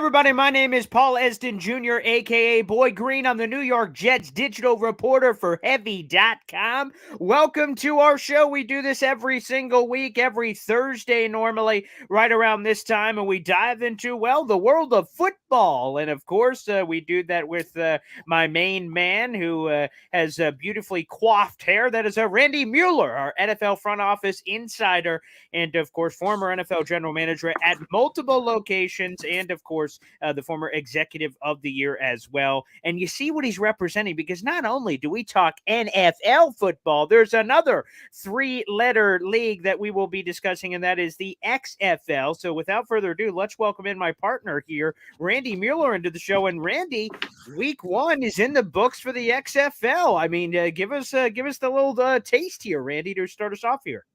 everybody. My name is Paul Esden Jr., a.k.a. Boy Green. I'm the New York Jets digital reporter for Heavy.com. Welcome to our show. We do this every single week, every Thursday normally, right around this time, and we dive into, well, the world of football. And, of course, we do that with my main man who has beautifully coiffed hair. That is Randy Mueller, our NFL front office insider and, of course, former NFL general manager at multiple locations and, of course, the former executive of the year as well. And you see what he's representing, because not only do we talk NFL football, there's another three-letter league that we will be discussing, and that is the XFL. So without further ado, let's welcome in my partner here, Randy Mueller, into the show. And Randy, week one is in the books for the XFL. I mean, give us the little taste here, Randy, to start us off here.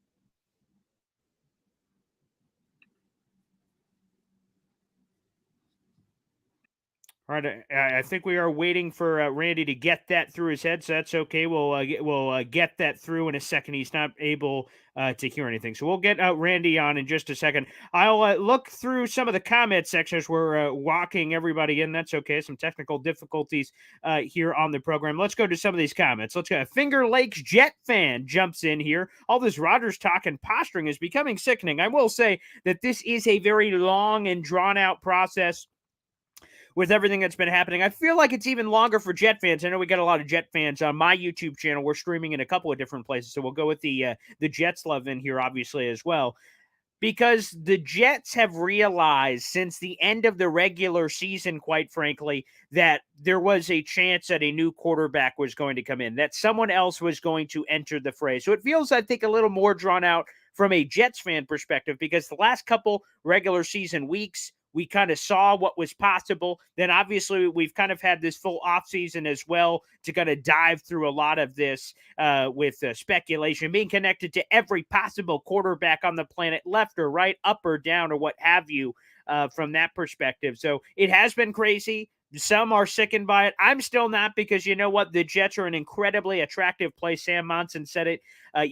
All right, I think we are waiting for Randy to get that through his head, so that's okay. We'll get that through in a second. He's not able to hear anything, so we'll get Randy on in just a second. I'll look through some of the comment sections. We're walking everybody in. That's okay. Some technical difficulties here on the program. Let's go to some of these comments. Let's go. Finger Lakes Jet fan jumps in here. All this Rodgers talk and posturing is becoming sickening. I will say that this is a very long and drawn out process with everything that's been happening. I feel like it's even longer for Jet fans. I know we got a lot of Jet fans on my YouTube channel. We're streaming in a couple of different places, so we'll go with the Jets love in here, obviously, as well. Because the Jets have realized since the end of the regular season, quite frankly, that there was a chance that a new quarterback was going to come in, that someone else was going to enter the fray. So it feels, I think, a little more drawn out from a Jets fan perspective, because the last couple regular season weeks, we kind of saw what was possible. Then obviously we've kind of had this full offseason as well to kind of dive through a lot of this with speculation being connected to every possible quarterback on the planet, left or right, up or down, or what have you, from that perspective. So it has been crazy. Some are sickened by it. I'm still not, because you know what? The Jets are an incredibly attractive place. Sam Monson said it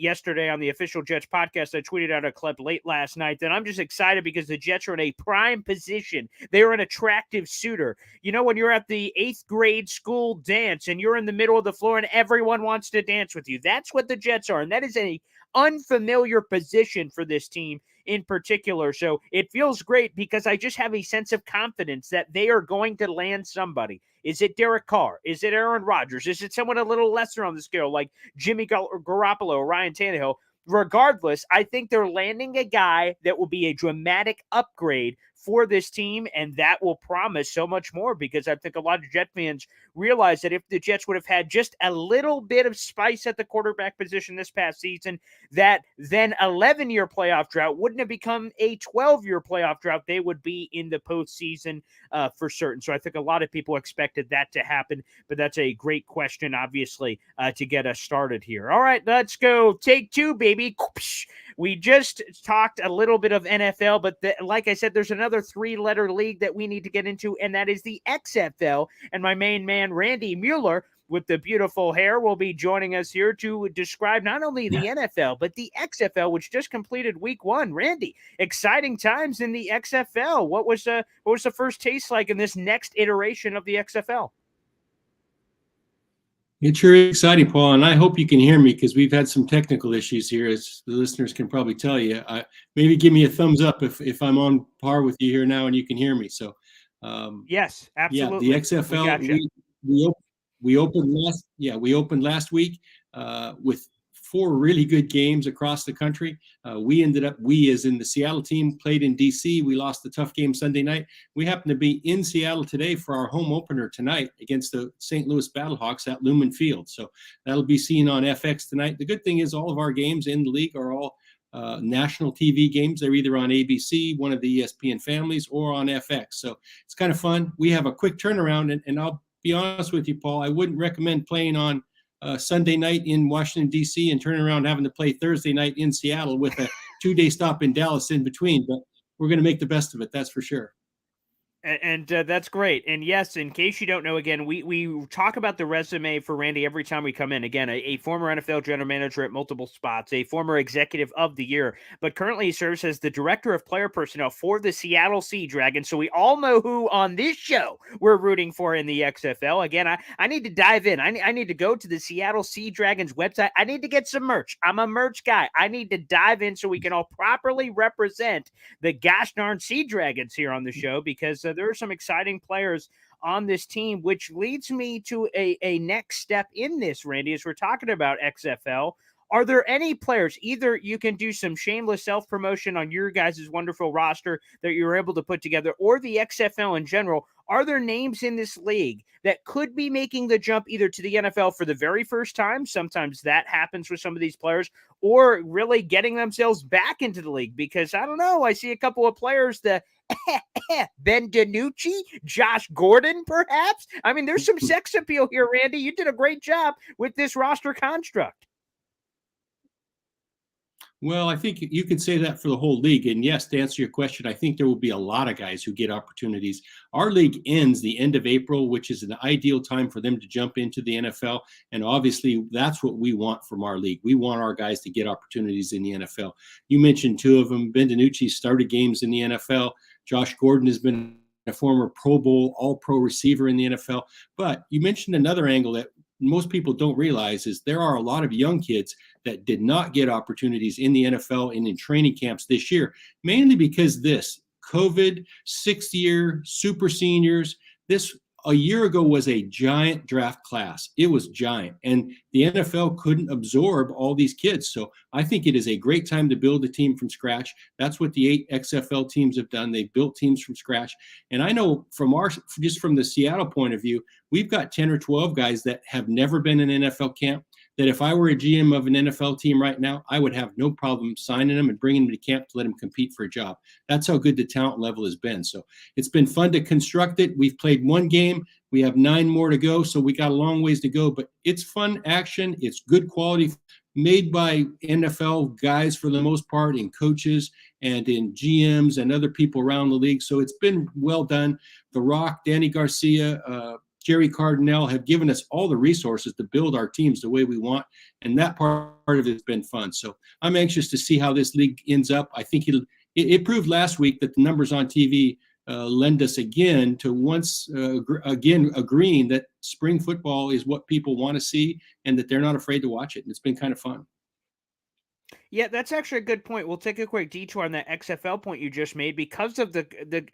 yesterday on the official Jets podcast. I tweeted out a clip late last night that I'm just excited because the Jets are in a prime position. They are an attractive suitor. You know, when you're at the 8th grade school dance and you're in the middle of the floor and everyone wants to dance with you, that's what the Jets are. And that is an unfamiliar position for this team in particular. So it feels great because I just have a sense of confidence that they are going to land somebody. Is it Derek Carr? Is it Aaron Rodgers? Is it someone a little lesser on the scale like Jimmy Garoppolo or Ryan Tannehill? Regardless, I think they're landing a guy that will be a dramatic upgrade for this team, and that will promise so much more, because I think a lot of Jet fans realize that if the Jets would have had just a little bit of spice at the quarterback position this past season, that then 11-year playoff drought wouldn't have become a 12-year playoff drought. They would be in the postseason for certain. So I think a lot of people expected that to happen, but that's a great question, obviously, to get us started here. All right, let's go. Take two, baby. We just talked a little bit of NFL, but like I said, there's another three-letter league that we need to get into, and that is the XFL. And my main man, Randy Mueller, with the beautiful hair, will be joining us here to describe not only the NFL, but the XFL, which just completed week one. Randy, exciting times in the XFL. What was the first taste like in this next iteration of the XFL? It's sure exciting, Paul, and I hope you can hear me, because we've had some technical issues here, as the listeners can probably tell you. Maybe give me a thumbs up if I'm on par with you here now and you can hear me. So, yes, absolutely. Yeah, the XFL we opened last week with 4 really good games across the country. We as in the Seattle team played in DC. We lost the tough game Sunday night. We happen to be in Seattle today for our home opener tonight against the St. Louis Battlehawks at Lumen Field. So that'll be seen on FX tonight. The good thing is all of our games in the league are all national TV games. They're either on ABC, one of the ESPN families, or on FX. So it's kind of fun. We have a quick turnaround, and I'll be honest with you, Paul, I wouldn't recommend playing on Sunday night in Washington, D.C. and turning around having to play Thursday night in Seattle with a 2-day stop in Dallas in between. But we're going to make the best of it, that's for sure. And that's great. And yes, in case you don't know, again, we talk about the resume for Randy every time we come in. Again, a former NFL general manager at multiple spots, a former executive of the year, but currently he serves as the director of player personnel for the Seattle Sea Dragons. So we all know who on this show we're rooting for in the XFL. Again, I need to dive in. I need to go to the Seattle Sea Dragons website. I need to get some merch. I'm a merch guy. I need to dive in so we can all properly represent the gosh darn Sea Dragons here on the show, because there are some exciting players on this team, which leads me to a next step in this, Randy, as we're talking about XFL. Are there any players, either you can do some shameless self promotion on your guys' wonderful roster that you're able to put together, or the XFL in general? Are there names in this league that could be making the jump either to the NFL for the very first time? Sometimes that happens with some of these players, or really getting themselves back into the league. Because I don't know, I see a couple of players that Ben DiNucci, Josh Gordon, perhaps. I mean, there's some sex appeal here, Randy. You did a great job with this roster construct. Well, I think you could say that for the whole league. And yes, to answer your question, I think there will be a lot of guys who get opportunities. Our league ends the end of April, which is an ideal time for them to jump into the NFL. And obviously, that's what we want from our league. We want our guys to get opportunities in the NFL. You mentioned two of them. Ben DiNucci started games in the NFL. Josh Gordon has been a former Pro Bowl, all-pro receiver in the NFL. But you mentioned another angle that most people don't realize is there are a lot of young kids that did not get opportunities in the NFL and in training camps this year, mainly because this COVID, 6th-year, super seniors, this a year ago was a giant draft class. It was giant. And the NFL couldn't absorb all these kids. So I think it is a great time to build a team from scratch. That's what the 8 XFL teams have done. They built teams from scratch. And I know just from the Seattle point of view, we've got 10 or 12 guys that have never been in an NFL camp, that if I were a GM of an NFL team right now, I would have no problem signing them and bringing them to camp to let them compete for a job. That's how good the talent level has been. So it's been fun to construct it. We've played one game. We have 9 more to go, so we got a long ways to go. But it's fun action. It's good quality, made by NFL guys for the most part, and coaches and in GMs and other people around the league. So it's been well done. The Rock, Danny Garcia, Jerry Cardinale have given us all the resources to build our teams the way we want, and that part of it has been fun. So I'm anxious to see how this league ends up. I think it proved last week that the numbers on TV lend us again to once again agreeing that spring football is what people want to see and that they're not afraid to watch it. And it's been kind of fun. Yeah, that's actually a good point. We'll take a quick detour on that XFL point you just made, because of the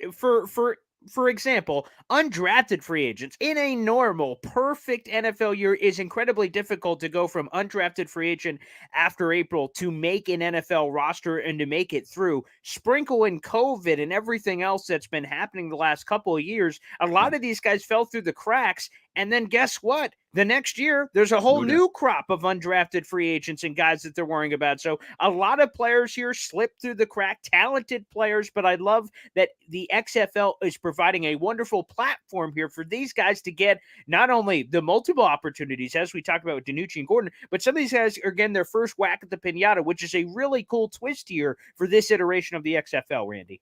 for example, undrafted free agents in a normal, perfect NFL year is incredibly difficult to go from undrafted free agent after April to make an NFL roster and to make it through. Sprinkle in COVID and everything else that's been happening the last couple of years, a lot of these guys fell through the cracks. And then guess what? The next year, there's a whole new crop of undrafted free agents and guys that they're worrying about. So a lot of players here slipped through the crack, talented players, but I love that the XFL is providing a wonderful platform here for these guys to get not only the multiple opportunities, as we talked about with DiNucci and Gordon, but some of these guys are getting their first whack at the pinata, which is a really cool twist here for this iteration of the XFL, Randy.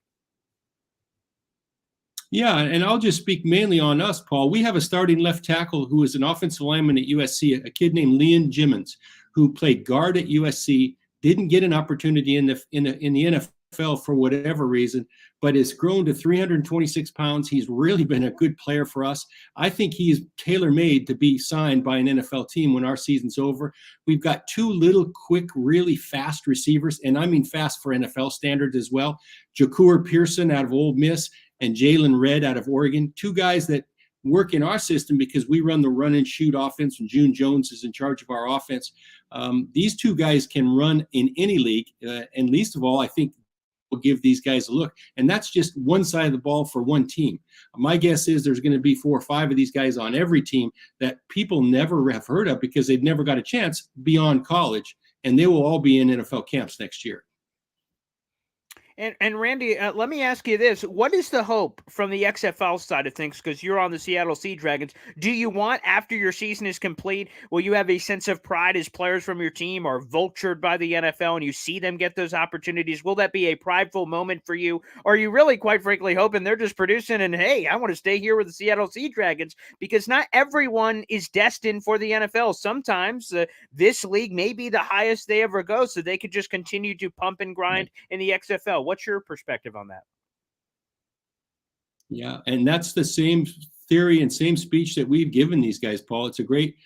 Yeah, and I'll just speak mainly on us, Paul. We have a starting left tackle who is an offensive lineman at USC, a kid named Liam Jimmons, who played guard at USC, didn't get an opportunity in the NFL for whatever reason, but has grown to 326 pounds. He's really been a good player for us. I think he's tailor-made to be signed by an NFL team when our season's over. We've got 2 little, quick, really fast receivers, and I mean fast for NFL standards as well. Jacour Pearson out of Ole Miss and Jalen Redd out of Oregon, 2 guys that work in our system because we run the run and shoot offense, and June Jones is in charge of our offense. These 2 guys can run in any league, and least of all, I think we'll give these guys a look. And that's just one side of the ball for one team. My guess is there's going to be 4 or 5 of these guys on every team that people never have heard of because they've never got a chance beyond college, and they will all be in NFL camps next year. And Randy, let me ask you this: what is the hope from the XFL side of things? Because you're on the Seattle Sea Dragons. Do you want, after your season is complete, will you have a sense of pride as players from your team are vultured by the NFL and you see them get those opportunities? Will that be a prideful moment for you? Or are you really, quite frankly, hoping they're just producing and, hey, I want to stay here with the Seattle Sea Dragons? Because not everyone is destined for the NFL. Sometimes this league may be the highest they ever go, so they could just continue to pump and grind in the XFL. What's your perspective on that? Yeah, and that's the same theory and same speech that we've given these guys, Paul. It's a great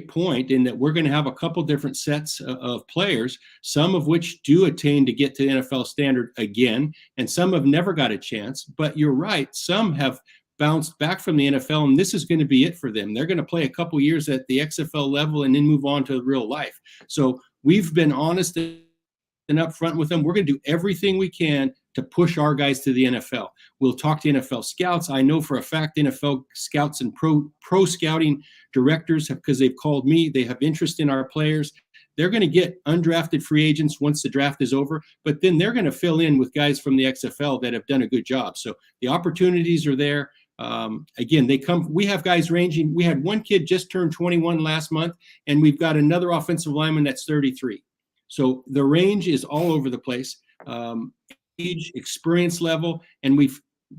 point in that we're going to have a couple different sets of players, some of which do attain to get to NFL standard again, and some have never got a chance. But you're right, some have bounced back from the NFL, and this is going to be it for them. They're going to play a couple years at the XFL level and then move on to real life. So we've been honest and upfront with them. We're going to do everything we can to push our guys to the NFL. We'll talk to NFL scouts. I know for a fact NFL scouts and pro scouting directors because they've called me. They have interest in our players. They're going to get undrafted free agents once the draft is over, but then they're going to fill in with guys from the XFL that have done a good job. So the opportunities are there. Again, they come. We have guys ranging. We had one kid just turned 21 last month, and we've got another offensive lineman that's 33. So the range is all over the place, age, experience level, and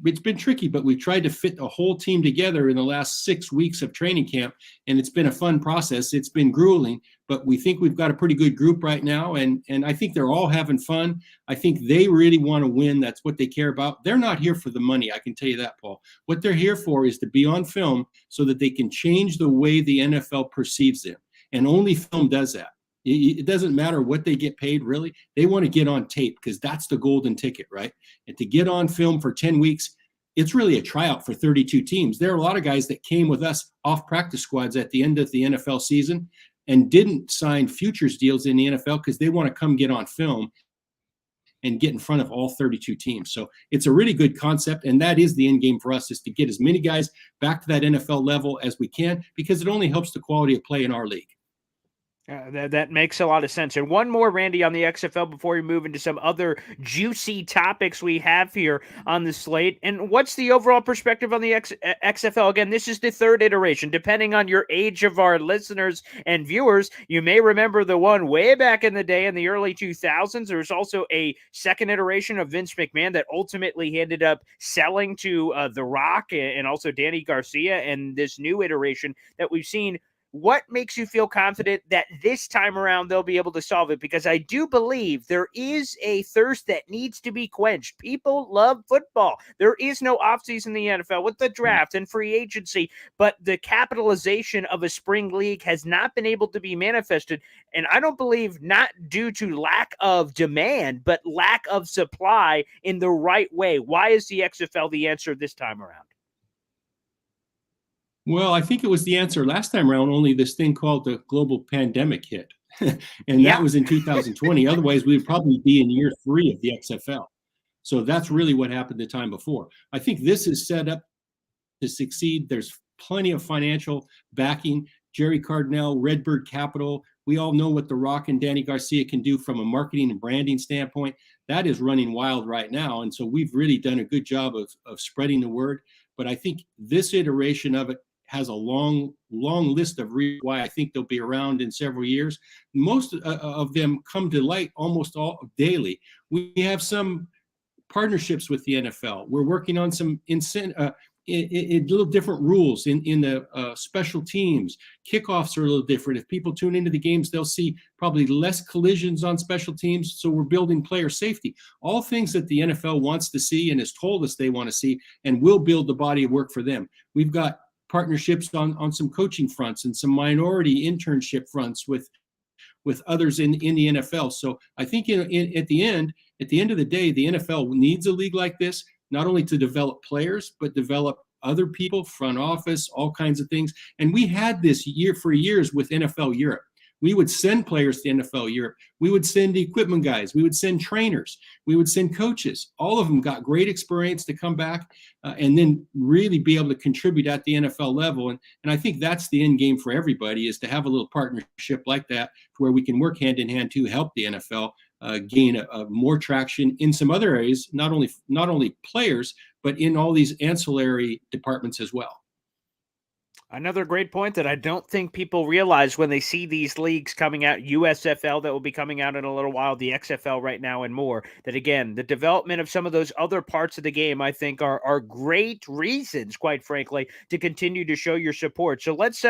it's been tricky, but we've tried to fit a whole team together in the last 6 weeks of training camp, and it's been a fun process. It's been grueling, but we think we've got a pretty good group right now, and I think they're all having fun. I think they really want to win. That's what they care about. They're not here for the money, I can tell you that, Paul. What they're here for is to be on film so that they can change the way the NFL perceives them, and only film does that. It doesn't matter what they get paid, really. They want to get on tape because that's the golden ticket, right? And to get on film for 10 weeks, it's really a tryout for 32 teams. There are a lot of guys that came with us off practice squads at the end of the NFL season and didn't sign futures deals in the NFL because they want to come get on film and get in front of all 32 teams. So it's a really good concept, and that is the end game for us, is to get as many guys back to that NFL level as we can because it only helps the quality of play in our league. That makes a lot of sense. And one more, Randy, on the XFL before we move into some other juicy topics we have here on the slate. And what's the overall perspective on the XFL? Again, this is the third iteration. Depending on your age of our listeners and viewers, you may remember the one way back in the day in the early 2000s. There was also a second iteration of Vince McMahon that ultimately ended up selling to The Rock and also Danny Garcia, and this new iteration that we've seen. What makes you feel confident that this time around they'll be able to solve it? Because I do believe there is a thirst that needs to be quenched. People love football. There is no offseason in the NFL with the draft and free agency, but the capitalization of a spring league has not been able to be manifested. And I don't believe not due to lack of demand, but lack of supply in the right way. Why is the XFL the answer this time around? Well, I think it was the answer last time around, only this thing called the global pandemic hit. And that was in 2020. Otherwise, we would probably be in year 3 of the XFL. So that's really what happened the time before. I think this is set up to succeed. There's plenty of financial backing. Jerry Cardinal, Redbird Capital. We all know what The Rock and Danny Garcia can do from a marketing and branding standpoint. That is running wild right now. And so we've really done a good job of spreading the word. But I think this iteration of it has a long list of reasons why I think they'll be around in several years. Most of them come to light almost all daily. We have some partnerships with the NFL. We're working on some little different rules in the special teams. Kickoffs are a little different. If people tune into the games, they'll see probably less collisions on special teams. So we're building player safety. All things that the NFL wants to see and has told us they want to see, and we'll build the body of work for them. We've got partnerships on some coaching fronts and some minority internship fronts with others in the NFL. So I think at the end of the day, the NFL needs a league like this, not only to develop players, but develop other people, front office, all kinds of things. And we had this for years with NFL Europe. We would send players to NFL Europe. We would send equipment guys. We would send trainers. We would send coaches. All of them got great experience to come back and then really be able to contribute at the NFL level. And I think that's the end game for everybody, is to have a little partnership like that where we can work hand in hand to help the NFL gain more traction in some other areas, not only players, but in all these ancillary departments as well. Another great point that I don't think people realize when they see these leagues coming out, USFL that will be coming out in a little while, the XFL right now, and more, that again, the development of some of those other parts of the game, I think are great reasons, quite frankly, to continue to show your support. So let's,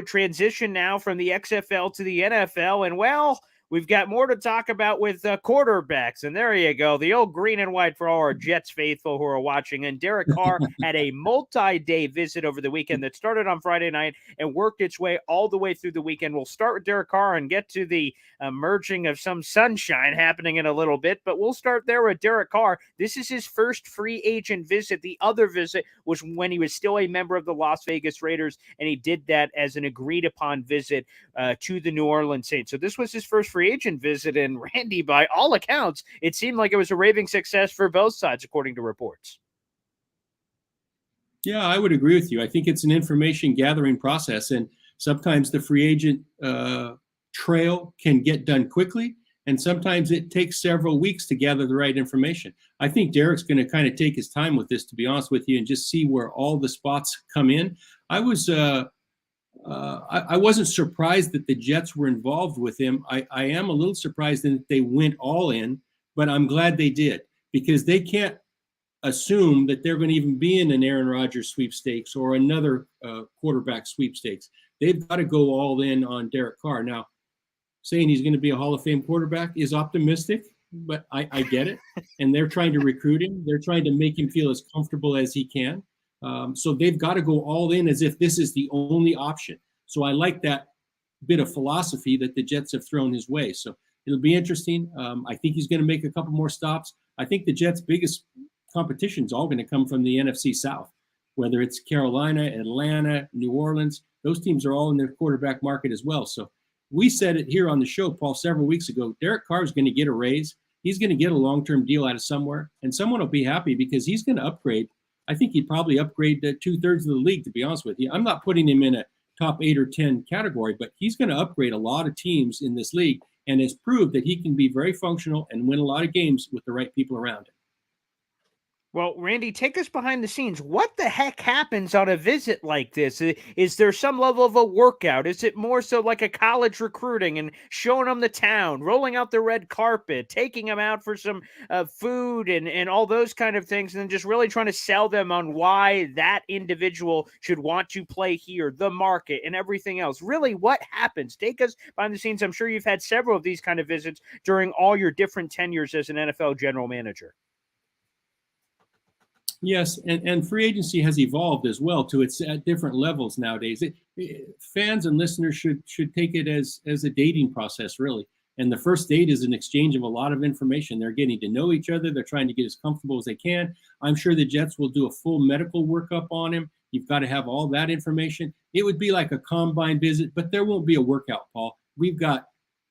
transition now from the XFL to the NFL. And well, we've got more to talk about with quarterbacks. And there you go, the old green and white for all our Jets faithful who are watching. And Derek Carr had a multi-day visit over the weekend that started on Friday night and worked its way all the way through the weekend. We'll start with Derek Carr and get to the merging of some sunshine happening in a little bit. But we'll start there with Derek Carr. This is his first free agent visit. The other visit was when he was still a member of the Las Vegas Raiders, and he did that as an agreed-upon visit to the New Orleans Saints. So this was his first free agent visit, and Randy, by all accounts, it seemed like it was a raving success for both sides, according to reports. Yeah, I would agree with you. I think it's an information gathering process, and sometimes the free agent trail can get done quickly, and sometimes it takes several weeks to gather the right information. I think Derek's going to kind of take his time with this, to be honest with you, and just see where all the spots come in. I wasn't surprised that the Jets were involved with him. I am a little surprised that they went all in, but I'm glad they did, because they can't assume that they're going to even be in an Aaron Rodgers sweepstakes or another quarterback sweepstakes. They've got to go all in on Derek Carr. Now, saying he's going to be a Hall of Fame quarterback is optimistic, but I get it. And they're trying to recruit him. They're trying to make him feel as comfortable as he can. So they've got to go all in as if this is the only option. So I like that bit of philosophy that the Jets have thrown his way. So it'll be interesting. I think he's going to make a couple more stops. I think the Jets' biggest competition is all going to come from the NFC South, whether it's Carolina, Atlanta, New Orleans. Those teams are all in their quarterback market as well. So we said it here on the show, Paul, several weeks ago. Derek Carr is going to get a raise. He's going to get a long-term deal out of somewhere, and someone will be happy because he's going to upgrade. I think he'd probably upgrade to 2/3 of the league, to be honest with you. I'm not putting him in a top 8 or 10 category, but he's going to upgrade a lot of teams in this league and has proved that he can be very functional and win a lot of games with the right people around him. Well, Randy, take us behind the scenes. What the heck happens on a visit like this? Is there some level of a workout? Is it more so like a college recruiting and showing them the town, rolling out the red carpet, taking them out for some food and all those kind of things, and then just really trying to sell them on why that individual should want to play here, the market, and everything else? Really, what happens? Take us behind the scenes. I'm sure you've had several of these kind of visits during all your different tenures as an NFL general manager. Yes, and free agency has evolved as well to its at different levels nowadays. Fans and listeners should take it as a dating process, really. And the first date is an exchange of a lot of information. They're getting to know each other. They're trying to get as comfortable as they can. I'm sure the Jets will do a full medical workup on him. You've got to have all that information. It would be like a combine visit, but there won't be a workout, Paul. We've got,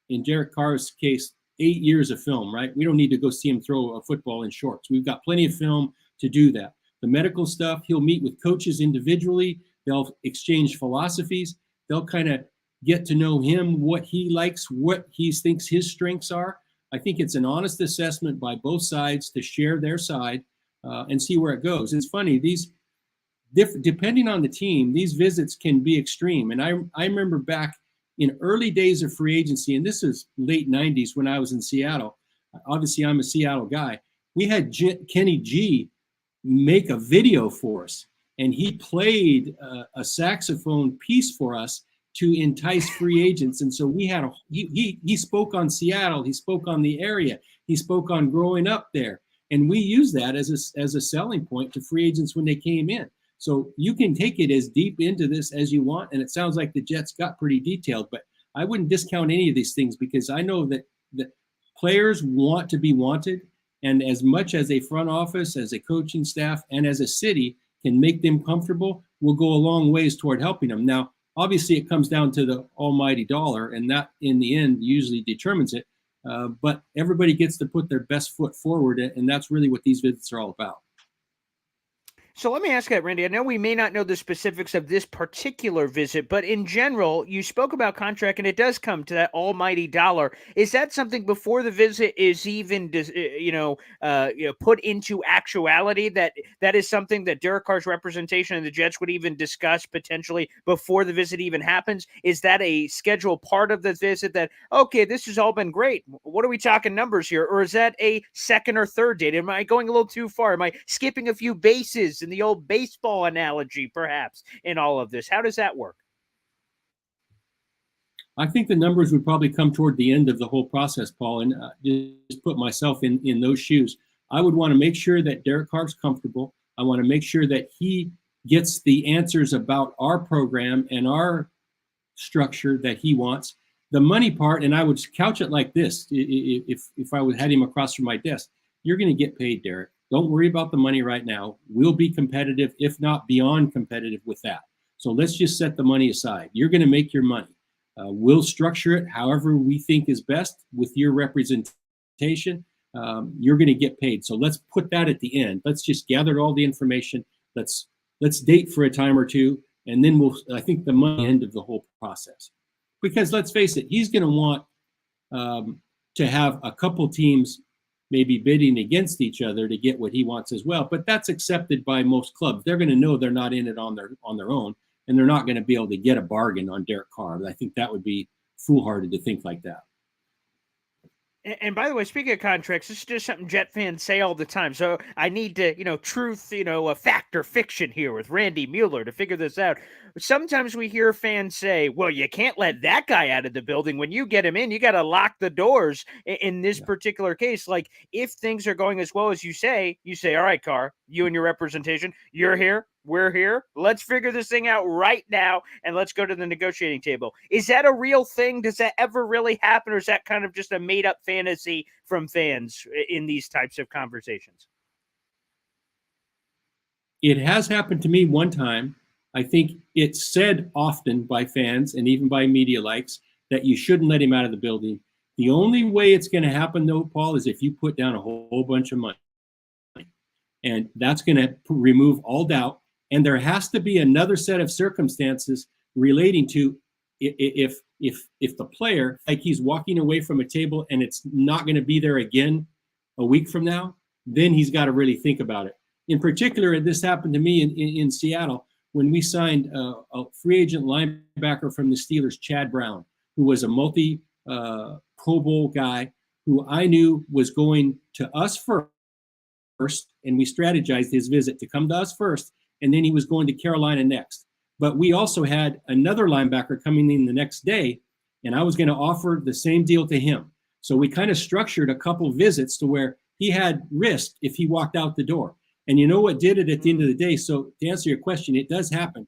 in Derek Carr's case, 8 years of film, right? We don't need to go see him throw a football in shorts. We've got plenty of film to do that. The medical stuff, he'll meet with coaches individually. They'll exchange philosophies. They'll kind of get to know him, what he likes, what he thinks his strengths are. I think it's an honest assessment by both sides to share their side and see where it goes. It's funny, depending on the team, these visits can be extreme. And I remember back in early days of free agency, and this is late 90s when I was in Seattle. Obviously, I'm a Seattle guy. We had Kenny G make a video for us, and he played a saxophone piece for us to entice free agents. And so we had he spoke on Seattle, he spoke on the area, he spoke on growing up there, and we used that as a selling point to free agents when they came in. So you can take it as deep into this as you want, and it sounds like the Jets got pretty detailed, but I wouldn't discount any of these things because I know that players want to be wanted. And as much as a front office, as a coaching staff, and as a city can make them comfortable, will go a long ways toward helping them. Now, obviously, it comes down to the almighty dollar, and that, in the end, usually determines it. But everybody gets to put their best foot forward, and that's really what these visits are all about. So let me ask that, Randy. I know we may not know the specifics of this particular visit, but in general, you spoke about contract, and it does come to that almighty dollar. Is that something before the visit is even, put into actuality? That is something that Derek Carr's representation and the Jets would even discuss potentially before the visit even happens. Is that a scheduled part of the visit? That okay, this has all been great. What are we talking numbers here, or is that a second or third date? Am I going a little too far? Am I skipping a few bases in the old baseball analogy, perhaps, in all of this? How does that work? I think the numbers would probably come toward the end of the whole process, Paul, and just put myself in those shoes. I would want to make sure that Derek Carr's comfortable. I want to make sure that he gets the answers about our program and our structure that he wants. The money part, and I would couch it like this: if I had him across from my desk, you're going to get paid, Derek. Don't worry about the money right now. We'll be competitive, if not beyond competitive, with that. So let's just set the money aside. You're going to make your money. We'll structure it however we think is best with your representation. You're going to get paid. So let's put that at the end. Let's just gather all the information. Let's date for a time or two, and then I think the money end of the whole process. Because let's face it, he's going to want to have a couple teams maybe bidding against each other to get what he wants as well. But that's accepted by most clubs. They're going to know they're not in it on their own, and they're not going to be able to get a bargain on Derek Carr. I think that would be foolhardy to think like that. And by the way, speaking of contracts, this is just something Jet fans say all the time. So I need to, truth, a fact or fiction here with Randy Mueller to figure this out. Sometimes we hear fans say, well, you can't let that guy out of the building. When you get him in, you got to lock the doors. In this particular case, like if things are going as well as you say, all right, Carr, you and your representation, you're here. We're here. Let's figure this thing out right now, and let's go to the negotiating table. Is that a real thing? Does that ever really happen, or is that kind of just a made-up fantasy from fans in these types of conversations? It has happened to me one time. I think it's said often by fans and even by media likes that you shouldn't let him out of the building. The only way it's going to happen, though, Paul, is if you put down a whole bunch of money. And that's going to remove all doubt. And there has to be another set of circumstances relating to if the player, like he's walking away from a table and it's not going to be there again a week from now, then he's got to really think about it. In particular, this happened to me in Seattle when we signed a free agent linebacker from the Steelers, Chad Brown, who was a multi Pro Bowl guy who I knew was going to us first, and we strategized his visit to come to us first, and then he was going to Carolina next. But we also had another linebacker coming in the next day, and I was going to offer the same deal to him. So we kind of structured a couple visits to where he had risk if he walked out the door. And you know what did it at the end of the day? So to answer your question, it does happen.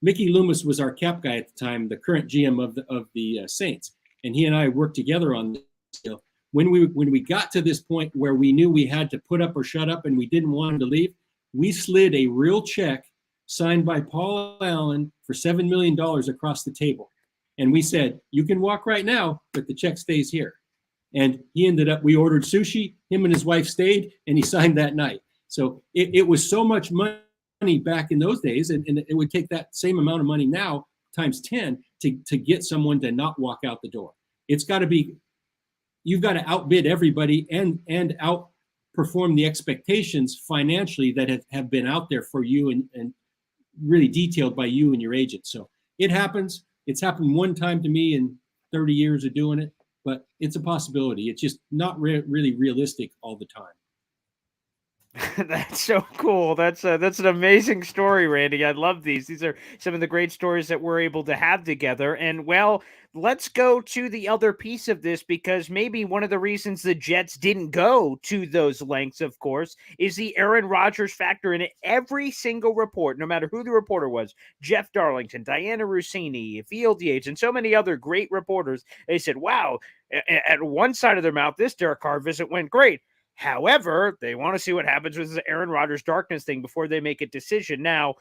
Mickey Loomis was our cap guy at the time, the current GM of the Saints, and he and I worked together on this deal. When we got to this point where we knew we had to put up or shut up and we didn't want him to leave, we slid a real check signed by Paul Allen for $7 million across the table. And we said, you can walk right now, but the check stays here. And he ended up, we ordered sushi, him and his wife stayed, and he signed that night. So it was so much money back in those days, and it would take that same amount of money now times 10 to get someone to not walk out the door. It's got to be, you've got to outbid everybody and outperform the expectations financially that have been out there for you and really detailed by you and your agent. So it happens. It's happened one time to me in 30 years of doing it, but it's a possibility. It's just not really realistic all the time. That's so cool. That's an amazing story, Randy. I love these. These are some of the great stories that we're able to have together. And well, let's go to the other piece of this, because maybe one of the reasons the Jets didn't go to those lengths, of course, is the Aaron Rodgers factor in it. Every single report, no matter who the reporter was, Jeff Darlington, Diana Rossini, Field Yates, and so many other great reporters, they said, wow, at one side of their mouth, this Derek Carr visit went great. However, they want to see what happens with the Aaron Rodgers darkness thing before they make a decision. Now,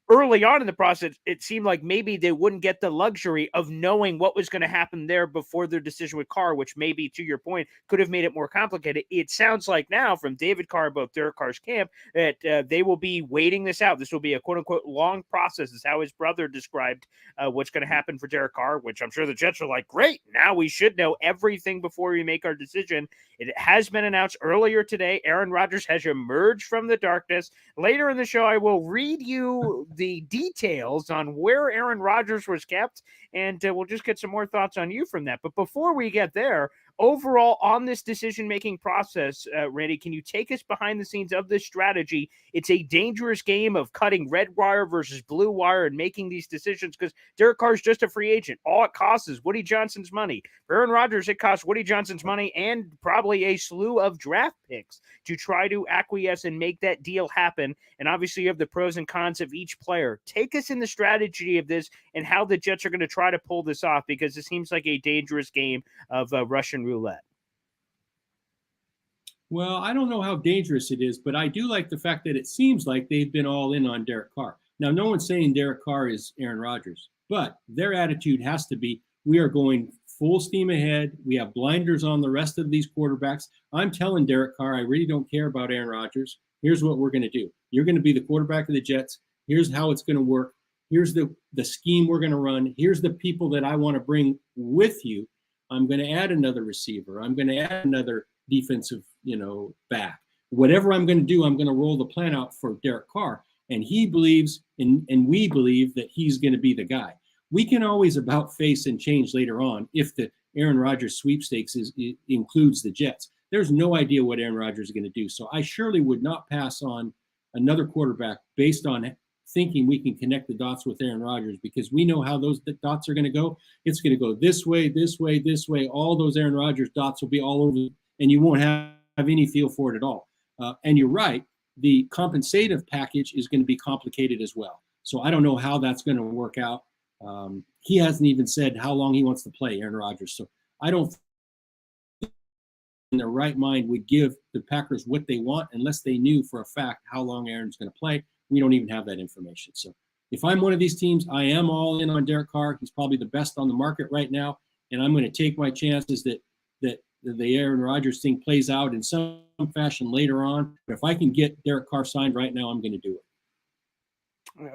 early on in the process, it seemed like maybe they wouldn't get the luxury of knowing what was going to happen there before their decision with Carr, which maybe, to your point, could have made it more complicated. It sounds like now from David Carr, both Derek Carr's camp, that they will be waiting this out. This will be a quote unquote long process, is how his brother described what's going to happen for Derek Carr, which I'm sure the Jets are like, great, now we should know everything before we make our decision. It has been announced earlier today. Aaron Rodgers has emerged from the darkness. Later in the show, I will read you the details on where Aaron Rodgers was kept, and we'll just get some more thoughts on you from that. But before we get there, overall on this decision-making process, Randy, can you take us behind the scenes of this strategy? It's a dangerous game of cutting red wire versus blue wire and making these decisions because Derek Carr's just a free agent. All it costs is Woody Johnson's money. For Aaron Rodgers, it costs Woody Johnson's money and probably a slew of draft picks to try to acquiesce and make that deal happen. And obviously, you have the pros and cons of each player. Take us in the strategy of this and how the Jets are going to try to pull this off, because it seems like a dangerous game of Russian roulette. Well, I don't know how dangerous it is, but I do like the fact that it seems like they've been all in on Derek Carr. Now, no one's saying Derek Carr is Aaron Rodgers, but their attitude has to be, we are going full steam ahead. We have blinders on the rest of these quarterbacks. I'm telling Derek Carr, I really don't care about Aaron Rodgers. Here's what we're going to do. You're going to be the quarterback of the Jets. Here's how it's going to work. Here's the scheme we're going to run. Here's the people that I want to bring with you. I'm going to add another receiver. I'm going to add another defensive, back. Whatever I'm going to do, I'm going to roll the plan out for Derek Carr. And he believes, and we believe that he's going to be the guy. We can always about face and change later on if the Aaron Rodgers sweepstakes includes the Jets. There's no idea what Aaron Rodgers is going to do. So I surely would not pass on another quarterback based on thinking we can connect the dots with Aaron Rodgers, because we know how those dots are going to go. It's going to go this way, this way, this way. All those Aaron Rodgers dots will be all over, and you won't have any feel for it at all. And you're right, the compensative package is going to be complicated as well. So I don't know how that's going to work out. He hasn't even said how long he wants to play, Aaron Rodgers. So I don't think in their right mind would give the Packers what they want unless they knew for a fact how long Aaron's going to play. We don't even have that information. So if I'm one of these teams, I am all in on Derek Carr. He's probably the best on the market right now. And I'm going to take my chances that the Aaron Rodgers thing plays out in some fashion later on. But if I can get Derek Carr signed right now, I'm going to do it.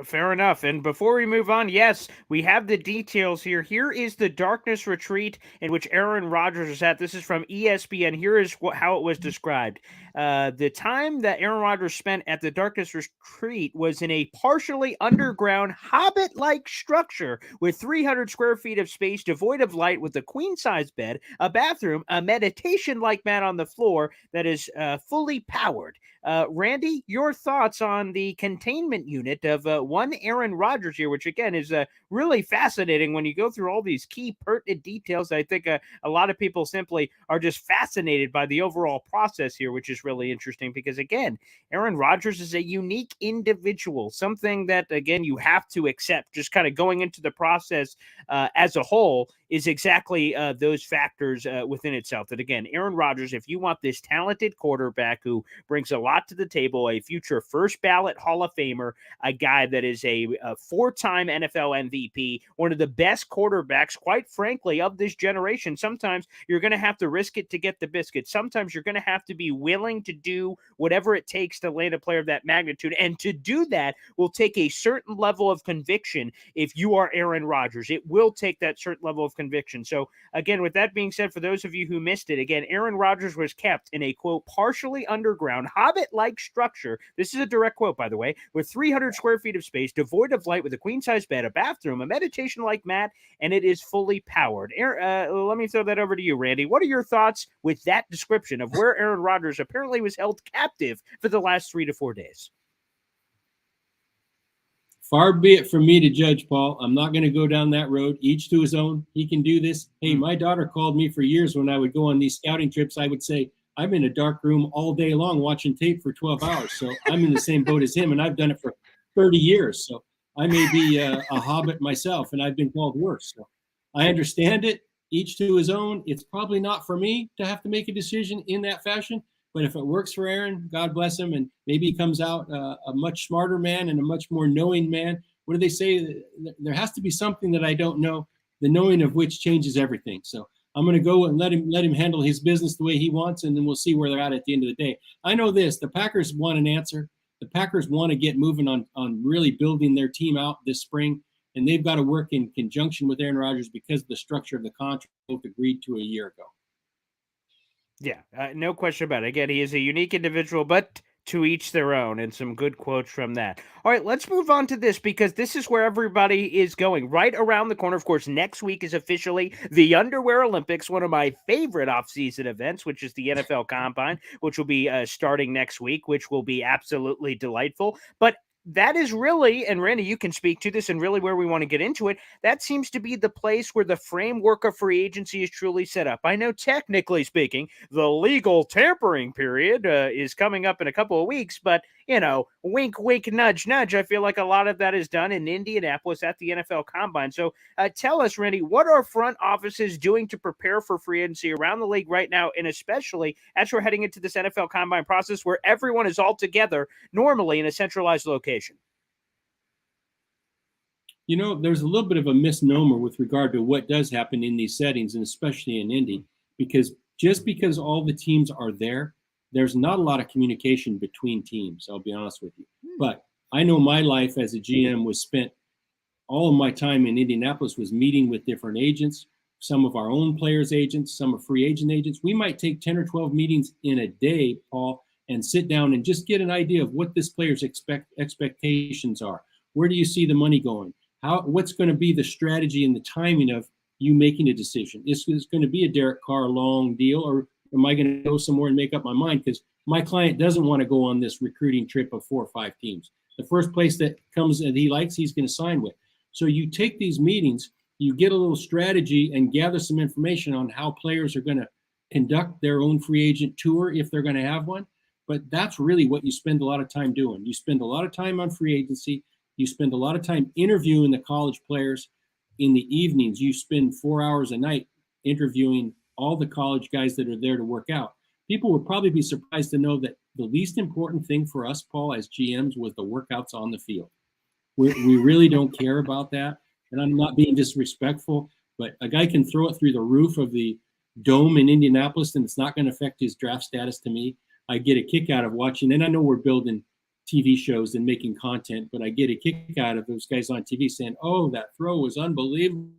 Fair enough. And before we move on, yes, we have the details here. Here is the darkness retreat in which Aaron Rodgers is at. This is from ESPN. Here is how it was described. The time that Aaron Rodgers spent at the darkness retreat was in a partially underground hobbit-like structure with 300 square feet of space devoid of light, with a queen-size bed, a bathroom, a meditation-like mat on the floor that is fully powered. Randy, your thoughts on the containment unit of one Aaron Rodgers here, which again is really fascinating when you go through all these key pertinent details. I think a lot of people simply are just fascinated by the overall process here, which is really interesting because, again, Aaron Rodgers is a unique individual, something that, again, you have to accept. Just kind of going into the process as a whole is exactly those factors within itself. That, again, Aaron Rodgers, if you want this talented quarterback who brings a lot to the table, a future first ballot Hall of Famer, a guy that is a four-time NFL MVP, one of the best quarterbacks, quite frankly, of this generation. Sometimes you're going to have to risk it to get the biscuit. Sometimes you're going to have to be willing to do whatever it takes to land a player of that magnitude. And to do that will take a certain level of conviction. If you are Aaron Rodgers, it will take that certain level of conviction. So again, with that being said, for those of you who missed it, again, Aaron Rodgers was kept in a, quote, partially underground hobbit-like structure. This is a direct quote, by the way, with 300 square feet of space, devoid of light, with a queen-size bed, a bathroom, a meditation-like mat, and it is fully powered. Let me throw that over to you, Randy. What are your thoughts with that description of where Aaron Rodgers apparently was held captive for the last 3 to 4 days? Far be it from me to judge, Paul. I'm not going to go down that road. Each to his own. He can do this. Hey, my daughter called me for years when I would go on these scouting trips. I would say, I'm in a dark room all day long watching tape for 12 hours. So I'm in the same boat as him, and I've done it for 30 years. So I may be a hobbit myself, and I've been called worse. So I understand it. Each to his own. It's probably not for me to have to make a decision in that fashion. But if it works for Aaron, God bless him, and maybe he comes out a much smarter man and a much more knowing man. What do they say? There has to be something that I don't know, the knowing of which changes everything. So I'm going to go and let him handle his business the way he wants, and then we'll see where they're at the end of the day. I know this: the Packers want an answer. The Packers want to get moving on really building their team out this spring, and they've got to work in conjunction with Aaron Rodgers because of the structure of the contract both agreed to a year ago. Yeah, no question about it. Again, he is a unique individual, but to each their own, and some good quotes from that. All right, let's move on to this, because this is where everybody is going. Right around the corner, of course, next week is officially the Underwear Olympics, one of my favorite off-season events, which is the NFL Combine, which will be starting next week, which will be absolutely delightful. But that is really, and Randy, you can speak to this, and really where we want to get into it, that seems to be the place where the framework of free agency is truly set up. I know, technically speaking, the legal tampering period is coming up in a couple of weeks, but, wink, wink, nudge, nudge. I feel like a lot of that is done in Indianapolis at the NFL Combine. So tell us, Randy, what are front offices doing to prepare for free agency around the league right now, and especially as we're heading into this NFL Combine process where everyone is all together normally in a centralized location? There's a little bit of a misnomer with regard to what does happen in these settings, and especially in Indy, because just because all the teams are there, there's not a lot of communication between teams. I'll be honest with you. But I know my life as a GM was spent, all of my time in Indianapolis was meeting with different agents, some of our own players' agents, some of free agent agents. We might take 10 or 12 meetings in a day, Paul, and sit down and just get an idea of what this player's expectations are. Where do you see the money going? What's going to be the strategy and the timing of you making a decision? Is this going to be a Derek Carr long deal, or am I going to go somewhere and make up my mind? Because my client doesn't want to go on this recruiting trip of 4 or 5 teams. The first place that comes that he likes, he's going to sign with. So you take these meetings, you get a little strategy and gather some information on how players are going to conduct their own free agent tour if they're going to have one. But that's really what you spend a lot of time doing. You spend a lot of time on free agency. You spend a lot of time interviewing the college players. In the evenings, you spend 4 hours a night interviewing all the college guys that are there to work out. People would probably be surprised to know that the least important thing for us, Paul, as GMs, was the workouts on the field. We really don't care about that. And I'm not being disrespectful, but a guy can throw it through the roof of the dome in Indianapolis, and it's not going to affect his draft status to me. I get a kick out of watching, and I know we're building TV shows and making content, but I get a kick out of those guys on TV saying, "Oh, that throw was unbelievable."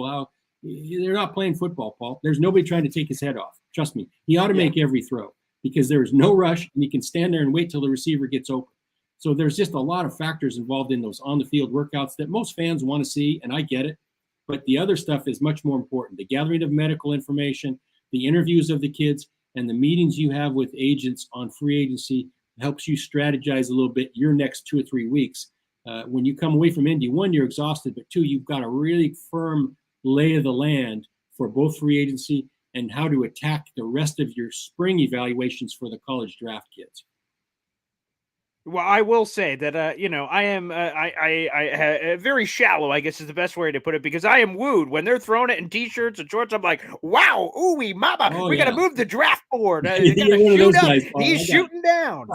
How they're not playing football, Paul. There's nobody trying to take his head off. Trust me. He ought to make every throw because there is no rush, and he can stand there and wait till the receiver gets open. So there's just a lot of factors involved in those on the field workouts that most fans want to see, and I get it. But the other stuff is much more important. The gathering of medical information, the interviews of the kids, and the meetings you have with agents on free agency helps you strategize a little bit your next 2 or 3 weeks. When you come away from Indy, 1, you're exhausted, but 2, you've got a really firm lay of the land for both free agency and how to attack the rest of your spring evaluations for the college draft kids. Well, I will say that I am very shallow, I guess is the best way to put it, because I am wooed when they're throwing it in t-shirts and shorts. I'm like, wow, ooey mama, we got to move the draft board. We got to shoot up. Guys, he's shooting down.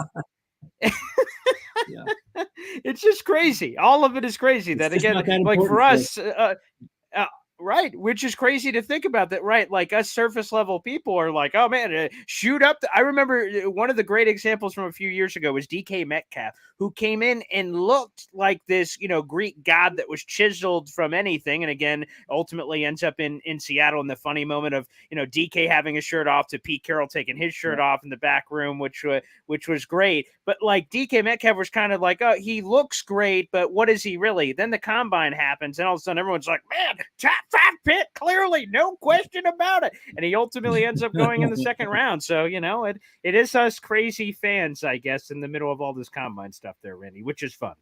It's just crazy. All of it is crazy. That again, like for us. Right, which is crazy to think about that, right? Like us surface level people are like, oh man, shoot up. I remember one of the great examples from a few years ago was DK Metcalf, who came in and looked like this, Greek god that was chiseled from anything. And again, ultimately ends up in Seattle in the funny moment of, DK having his shirt off to Pete Carroll taking his shirt off in the back room, which was great. But like DK Metcalf was kind of like, oh, he looks great, but what is he really? Then the combine happens and all of a sudden everyone's like, man, top 5 pick, clearly, no question about it. And he ultimately ends up going in the second round. So, it is us crazy fans, I guess, in the middle of all this combine stuff there, Randy, which is fun.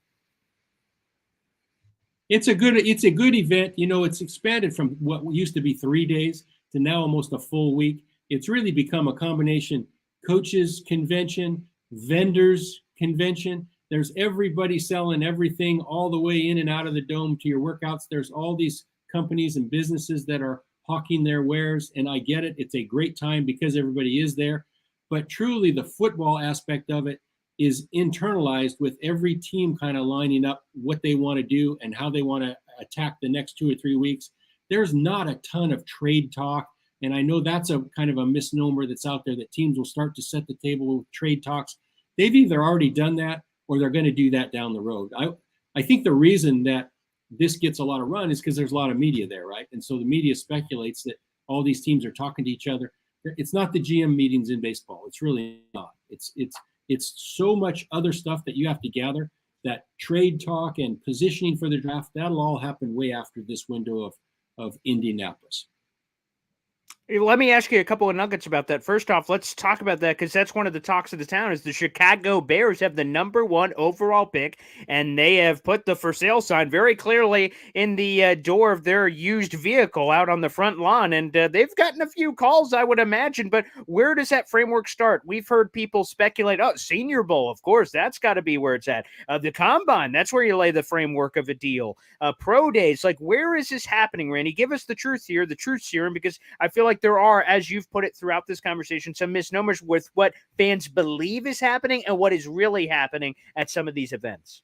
It's a good event. It's expanded from what used to be 3 days to now almost a full week. It's really become a combination coaches convention, vendors convention. There's everybody selling everything all the way in and out of the dome to your workouts. There's all these companies and businesses that are hawking their wares, and I get it. It's a great time because everybody is there. but truly the football aspect of it is internalized with every team kind of lining up what they want to do and how they want to attack the next 2 or 3 weeks. There's not a ton of trade talk. And I know that's a kind of a misnomer that's out there, that teams will start to set the table with trade talks. They've either already done that or they're going to do that down the road. I think the reason that this gets a lot of run is because there's a lot of media there, right? And so the media speculates that all these teams are talking to each other. It's not the GM meetings in baseball. It's really not. It's so much other stuff that you have to gather. That trade talk and positioning for the draft, that'll all happen way after this window of Indianapolis. Let me ask you a couple of nuggets about that. First off, let's talk about that because that's one of the talks of the town. Is the Chicago Bears have the #1 overall pick, and they have put the for sale sign very clearly in the door of their used vehicle out on the front lawn. And they've gotten a few calls, I would imagine. But where does that framework start? We've heard people speculate, oh, Senior Bowl, of course, that's got to be where it's at. The Combine, that's where you lay the framework of a deal. Pro days, like where is this happening, Randy? Give us the truth here, the truth serum, because I feel like there are, as you've put it throughout this conversation, some misnomers with what fans believe is happening and what is really happening at some of these events.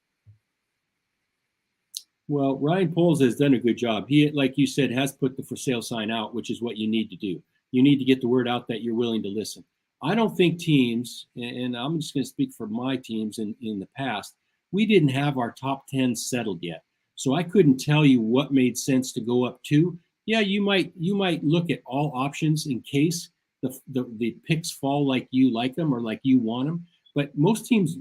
Well, Ryan Poles has done a good job. He, like you said, has put the for sale sign out, which is what you need to do. You need to get the word out that you're willing to listen. I don't think teams, and I'm just going to speak for my teams in the past, we didn't have our top 10 settled yet. So I couldn't tell you what made sense to go up to. Yeah, you might look at all options in case the picks fall like you like them or like you want them. But most teams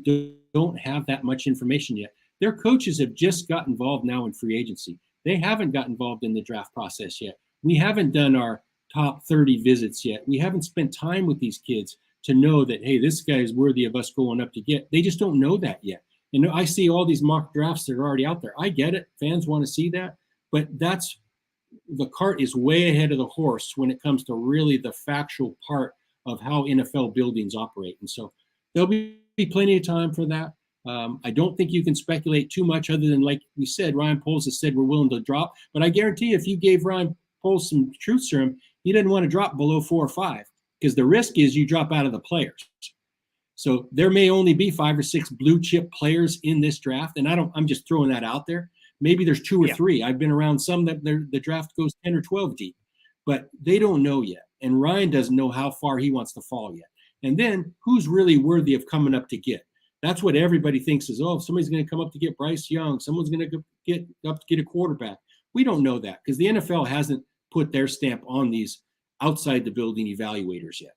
don't have that much information yet. Their coaches have just got involved now in free agency. They haven't got involved in the draft process yet. We haven't done our top 30 visits yet. We haven't spent time with these kids to know that, hey, this guy is worthy of us going up to get. They just don't know that yet. And I see all these mock drafts that are already out there. I get it. Fans want to see that. But the cart is way ahead of the horse when it comes to really the factual part of how NFL buildings operate. And so there'll be plenty of time for that. I don't think you can speculate too much other than, like we said, Ryan Poles has said we're willing to drop. But I guarantee if you gave Ryan Poles some truth serum, he didn't want to drop below 4 or 5 because the risk is you drop out of the players. So there may only be 5 or 6 blue chip players in this draft. And I'm just throwing that out there. Maybe there's 2 or 3. I've been around some that the draft goes 10 or 12 deep, but they don't know yet. And Ryan doesn't know how far he wants to fall yet. And then who's really worthy of coming up to get? That's what everybody thinks is, oh, somebody's going to come up to get Bryce Young. Someone's going to get up to get a quarterback. We don't know that because the NFL hasn't put their stamp on these outside the building evaluators yet.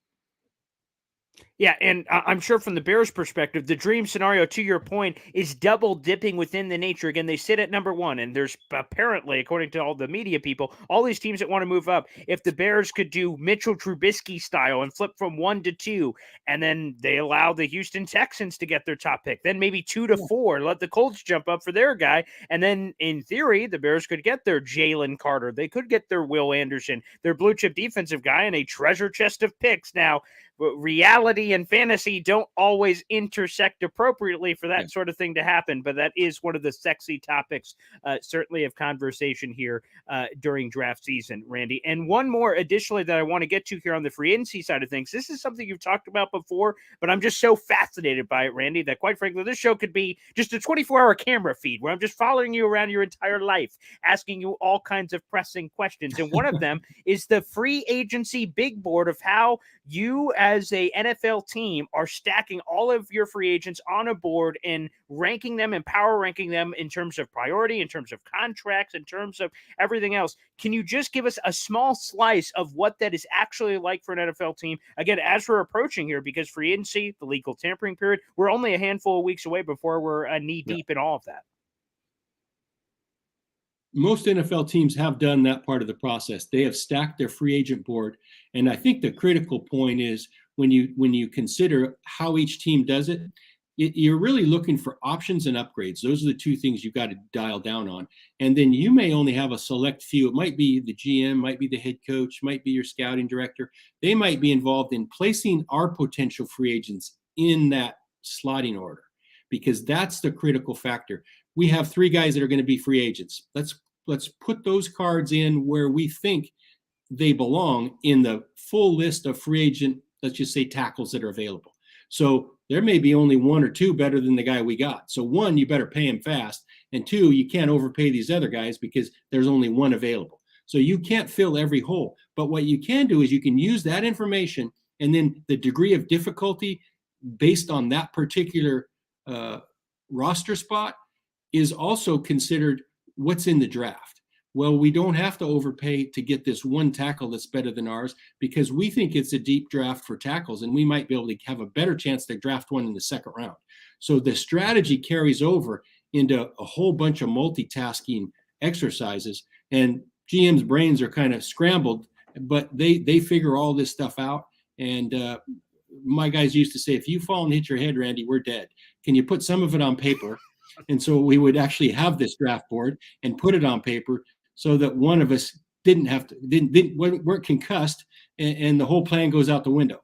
Yeah, and I'm sure from the Bears' perspective, the dream scenario, to your point, is double dipping within the nature. Again, they sit at #1, and there's apparently, according to all the media people, all these teams that want to move up. If the Bears could do Mitchell Trubisky style and flip from 1 to 2, and then they allow the Houston Texans to get their top pick, then maybe 2 to 4, let the Colts jump up for their guy, and then in theory, the Bears could get their Jalen Carter. They could get their Will Anderson, their blue chip defensive guy, and a treasure chest of picks. Now, reality and fantasy don't always intersect appropriately for that sort of thing to happen, but that is one of the sexy topics, certainly of conversation here during draft season, Randy. And one more additionally that I want to get to here on the free agency side of things. This is something you've talked about before, but I'm just so fascinated by it, Randy, that quite frankly, this show could be just a 24-hour camera feed where I'm just following you around your entire life, asking you all kinds of pressing questions. And one of them is the free agency big board of how you as a NFL team are stacking all of your free agents on a board and ranking them and power ranking them in terms of priority, in terms of contracts, in terms of everything else. Can you just give us a small slice of what that is actually like for an NFL team? Again, as we're approaching here, because free agency, the legal tampering period, we're only a handful of weeks away before we're knee deep in all of that. Most NFL teams have done that part of the process. They have stacked their free agent board. And I think the critical point is when you consider how each team does it, you're really looking for options and upgrades. Those are the 2 things you've got to dial down on. And then you may only have a select few. It might be the GM, might be the head coach, might be your scouting director. They might be involved in placing our potential free agents in that slotting order, because that's the critical factor. We have 3 guys that are going to be free agents. Let's put those cards in where we think they belong in the full list of free agent let's just say tackles that are available. So there may be only one or two better than the guy we got. So one, you better pay him fast. And two, you can't overpay these other guys because there's only one available. So you can't fill every hole. But what you can do is you can use that information and then the degree of difficulty based on that particular roster spot is also considered what's in the draft. Well, we don't have to overpay to get this one tackle that's better than ours because we think it's a deep draft for tackles and we might be able to have a better chance to draft one in the second round. So the strategy carries over into a whole bunch of multitasking exercises, and GM's brains are kind of scrambled, but they figure all this stuff out. And my guys used to say, if you fall and hit your head, Randy, we're dead. Can you put some of it on paper? And so we would actually have this draft board and put it on paper so that one of us weren't concussed, and the whole plan goes out the window.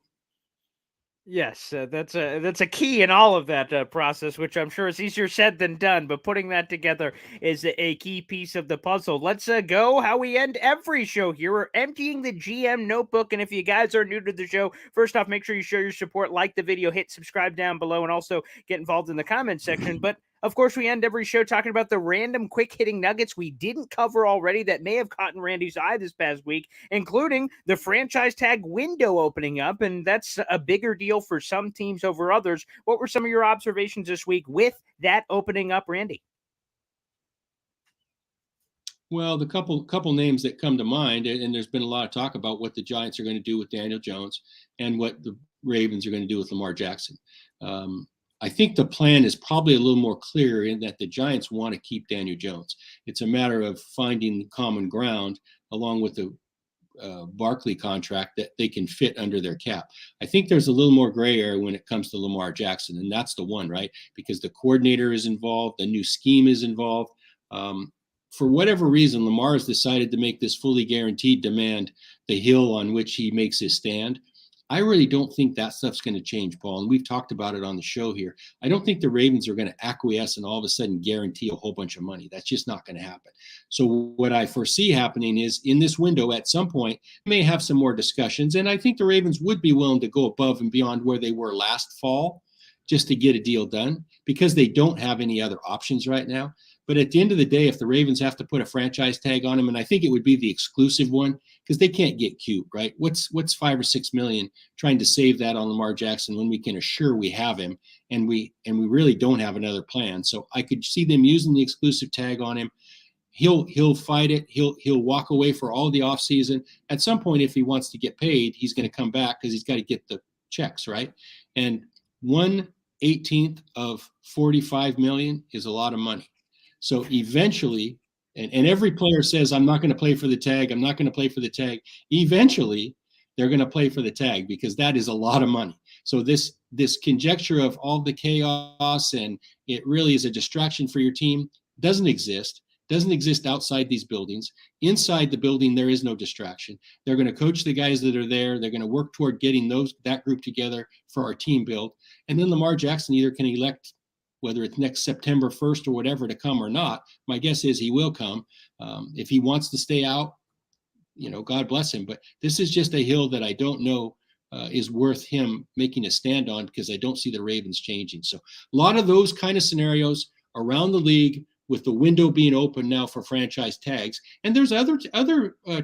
Yes, that's a key in all of that process, which I'm sure is easier said than done. But putting that together is a key piece of the puzzle. Let's go how we end every show here. We're emptying the GM notebook, and if you guys are new to the show, first off, make sure you show your support, like the video, hit subscribe down below, and also get involved in the comment section. But of course, we end every show talking about the random quick-hitting nuggets we didn't cover already that may have caught in Randy's eye this past week, including the franchise tag window opening up, and that's a bigger deal for some teams over others. What were some of your observations this week with that opening up, Randy? Well, the couple names that come to mind, and there's been a lot of talk about what the Giants are going to do with Daniel Jones and what the Ravens are going to do with Lamar Jackson. I think the plan is probably a little more clear in that the Giants want to keep Daniel Jones. It's a matter of finding common ground along with the Barkley contract that they can fit under their cap. I think there's a little more gray area when it comes to Lamar Jackson, and that's the one, right? Because the coordinator is involved, the new scheme is involved. For whatever reason, Lamar has decided to make this fully guaranteed demand the hill on which he makes his stand. I really don't think that stuff's going to change, Paul. And we've talked about it on the show here. I don't think the Ravens are going to acquiesce and all of a sudden guarantee a whole bunch of money. That's just not going to happen. So what I foresee happening is in this window at some point, we may have some more discussions. And I think the Ravens would be willing to go above and beyond where they were last fall just to get a deal done because they don't have any other options right now. But at the end of the day, if the Ravens have to put a franchise tag on him, and I think it would be the exclusive one because they can't get cute, right? What's $5 or $6 million trying to save that on Lamar Jackson when we can assure we have him and we really don't have another plan. So I could see them using the exclusive tag on him. He'll fight it. He'll walk away for all the offseason. At some point, if he wants to get paid, he's going to come back because he's got to get the checks, right? And 1/18 of $45 million is a lot of money. So eventually, and every player says, I'm not going to play for the tag. I'm not going to play for the tag. Eventually, they're going to play for the tag because that is a lot of money. So this conjecture of all the chaos and it really is a distraction for your team doesn't exist outside these buildings. Inside the building, there is no distraction. They're going to coach the guys that are there. They're going to work toward getting that group together for our team build. And then Lamar Jackson either can elect whether it's next September 1st or whatever to come or not. My guess is he will come. If he wants to stay out, God bless him. But this is just a hill that I don't know is worth him making a stand on because I don't see the Ravens changing. So a lot of those kind of scenarios around the league with the window being open now for franchise tags. And there's other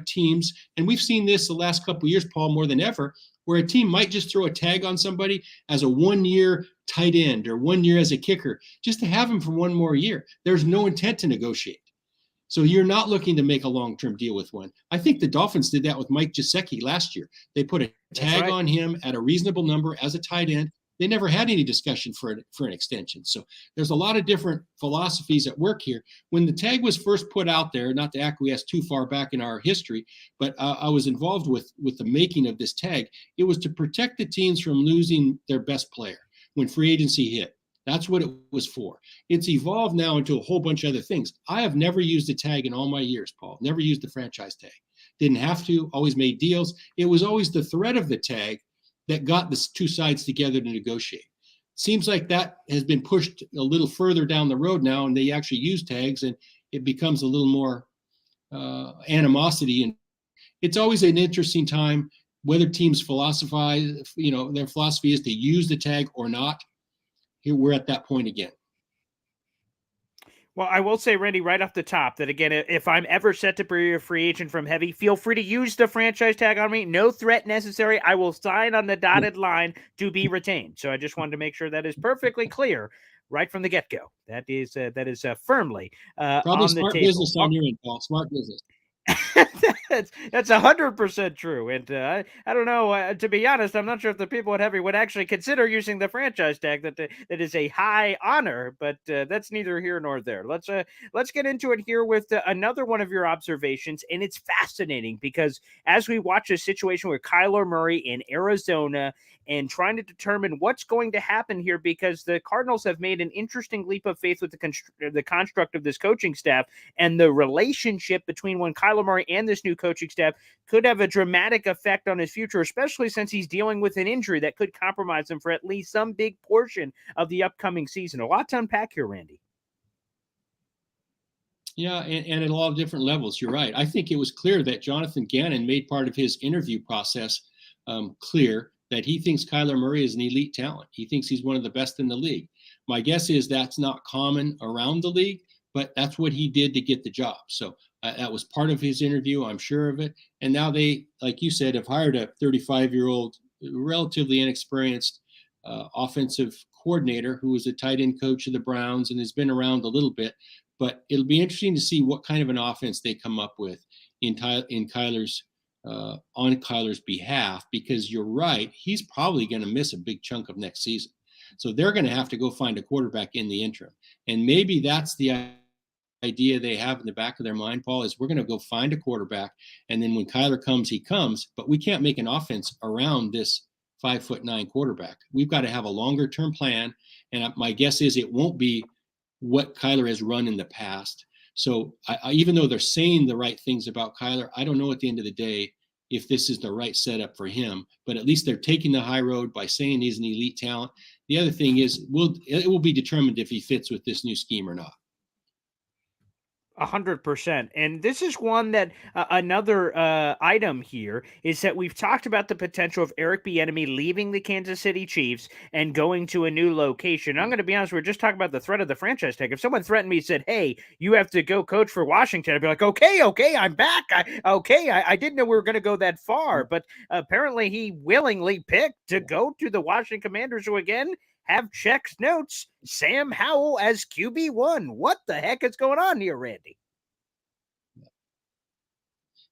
teams, and we've seen this the last couple of years, Paul, more than ever, where a team might just throw a tag on somebody as a 1-year tight end or 1 year as a kicker, just to have him for one more year. There's no intent to negotiate. So you're not looking to make a long-term deal with one. I think the Dolphins did that with Mike Gesicki last year. They put a tag on him at a reasonable number as a tight end. They never had any discussion for an extension. So there's a lot of different philosophies at work here. When the tag was first put out there, not to acquiesce too far back in our history, but I was involved with the making of this tag. It was to protect the teams from losing their best player when free agency hit. That's what it was for. It's evolved now into a whole bunch of other things. I have never used a tag in all my years, Paul. Never used the franchise tag. Didn't have to, always made deals. It was always the threat of the tag that got the two sides together to negotiate. Seems like that has been pushed a little further down the road now, and they actually use tags, and it becomes a little more animosity. And it's always an interesting time. whether teams philosophize, their philosophy is to use the tag or not. Here we're at that point again. Well, I will say, Randy, right off the top, that again, if I'm ever set to be a free agent from Heavy, feel free to use the franchise tag on me. No threat necessary. I will sign on the dotted line to be retained. So I just wanted to make sure that is perfectly clear right from the get-go. That is firmly Probably on the smart table. business on your end, Paul. Smart business. That's 100% true, and I don't know. To be honest, I'm not sure if the people at Heavy would actually consider using the franchise tag. That is a high honor, but that's neither here nor there. Let's get into it here with another one of your observations, and it's fascinating because as we watch a situation with Kyler Murray in Arizona and trying to determine what's going to happen here, because the Cardinals have made an interesting leap of faith with the construct of this coaching staff and the relationship between when Kyler Murray and this new coaching staff could have a dramatic effect on his future, especially since he's dealing with an injury that could compromise him for at least some big portion of the upcoming season. A lot to unpack here, Randy. Yeah, and at a lot of different levels. You're right. I think it was clear that Jonathan Gannon made part of his interview process clear that he thinks Kyler Murray is an elite talent. He thinks he's one of the best in the league. My guess is that's not common around the league, but that's what he did to get the job. So that was part of his interview. I'm sure of it. And now they, like you said, have hired a 35-year-old, relatively inexperienced offensive coordinator who was a tight end coach of the Browns and has been around a little bit. But it'll be interesting to see what kind of an offense they come up with in Kyler's on Kyler's behalf, because you're right, he's probably going to miss a big chunk of next season. So they're going to have to go find a quarterback in the interim. And maybe that's the idea they have in the back of their mind, Paul, is we're going to go find a quarterback. And then when Kyler comes, he comes. But we can't make an offense around this 5'9" quarterback. We've got to have a longer term plan. And my guess is it won't be what Kyler has run in the past. So even though they're saying the right things about Kyler, I don't know at the end of the day if this is the right setup for him. But at least they're taking the high road by saying he's an elite talent. The other thing is, it will be determined if he fits with this new scheme or not. 100%. And this is one that another item here is that we've talked about the potential of Eric Bieniemy leaving the Kansas City Chiefs and going to a new location. I'm going to be honest, we're just talking about the threat of the franchise tag. If someone threatened me and said, hey, you have to go coach for Washington, I'd be like, okay, I'm back. I didn't know we were going to go that far. But apparently he willingly picked to go to the Washington Commanders, who again have checks notes Sam Howell as QB1. What the heck is going on here, Randy?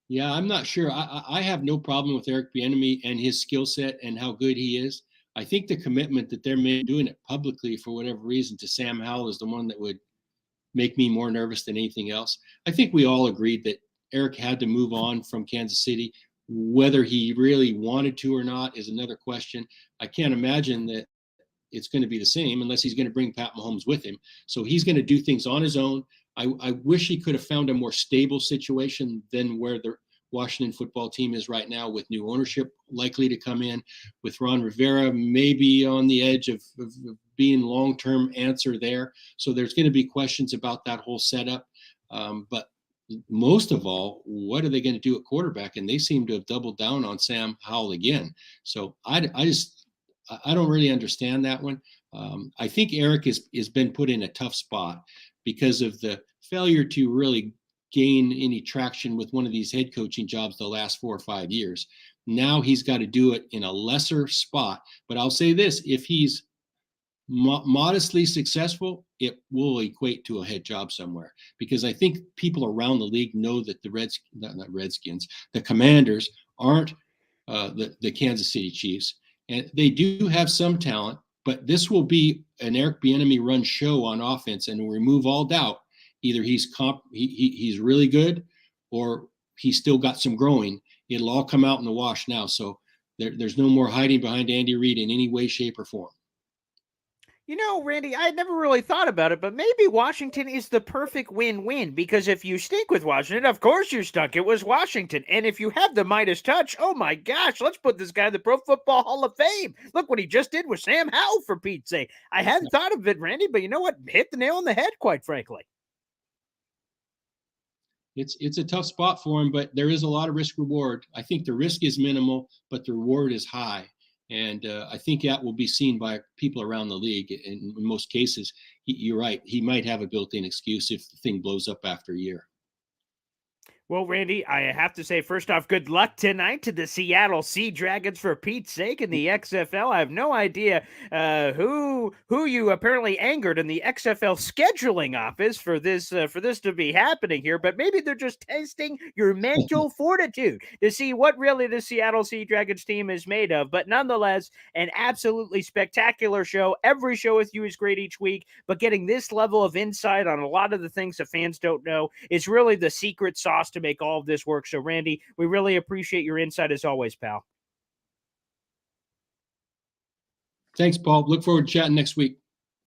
Yeah, I'm not sure. I have no problem with Eric Bieniemy and his skill set and how good he is. I think the commitment that they're doing it publicly for whatever reason to Sam Howell is the one that would make me more nervous than anything else. I think we all agreed that Eric had to move on from Kansas City. Whether he really wanted to or not is another question. I can't imagine that it's going to be the same unless he's going to bring Pat Mahomes with him. So he's going to do things on his own. I wish he could have found a more stable situation than where the Washington football team is right now, with new ownership likely to come in, with Ron Rivera maybe on the edge of being long-term answer there. So there's going to be questions about that whole setup. But most of all, what are they going to do at quarterback? And they seem to have doubled down on Sam Howell again. So I don't really understand that one. I think Eric has been put in a tough spot because of the failure to really gain any traction with one of these head coaching jobs the last 4 or 5 years. Now he's got to do it in a lesser spot. But I'll say this, if he's modestly successful, it will equate to a head job somewhere, because I think people around the league know that the Commanders aren't the Kansas City Chiefs, and they do have some talent, but this will be an Eric Bieniemy run show on offense, and will remove all doubt. Either he's really good, or he's still got some growing. It'll all come out in the wash now. So there's no more hiding behind Andy Reid in any way, shape, or form. You know, Randy, I had never really thought about it, but maybe Washington is the perfect win-win, because if you stink with Washington, of course you're stuck. It was Washington. And if you have the Midas touch, oh my gosh, let's put this guy in the Pro Football Hall of Fame. Look what he just did with Sam Howell, for Pete's sake. I hadn't thought of it, Randy, but you know what? Hit the nail on the head, quite frankly. it's a tough spot for him, but there is a lot of risk reward. I think the risk is minimal, but the reward is high. And I think that will be seen by people around the league. In most cases, you're right. He might have a built-in excuse if the thing blows up after a year. Well, Randy, I have to say, first off, good luck tonight to the Seattle Sea Dragons, for Pete's sake, in the XFL. I have no idea who you apparently angered in the XFL scheduling office for this to be happening here, but maybe they're just testing your mental fortitude to see what really the Seattle Sea Dragons team is made of. But nonetheless, an absolutely spectacular show. Every show with you is great each week, but getting this level of insight on a lot of the things that fans don't know is really the secret sauce to make all of this work. So, Randy, we really appreciate your insight as always, pal. Thanks, Paul. Look forward to chatting next week.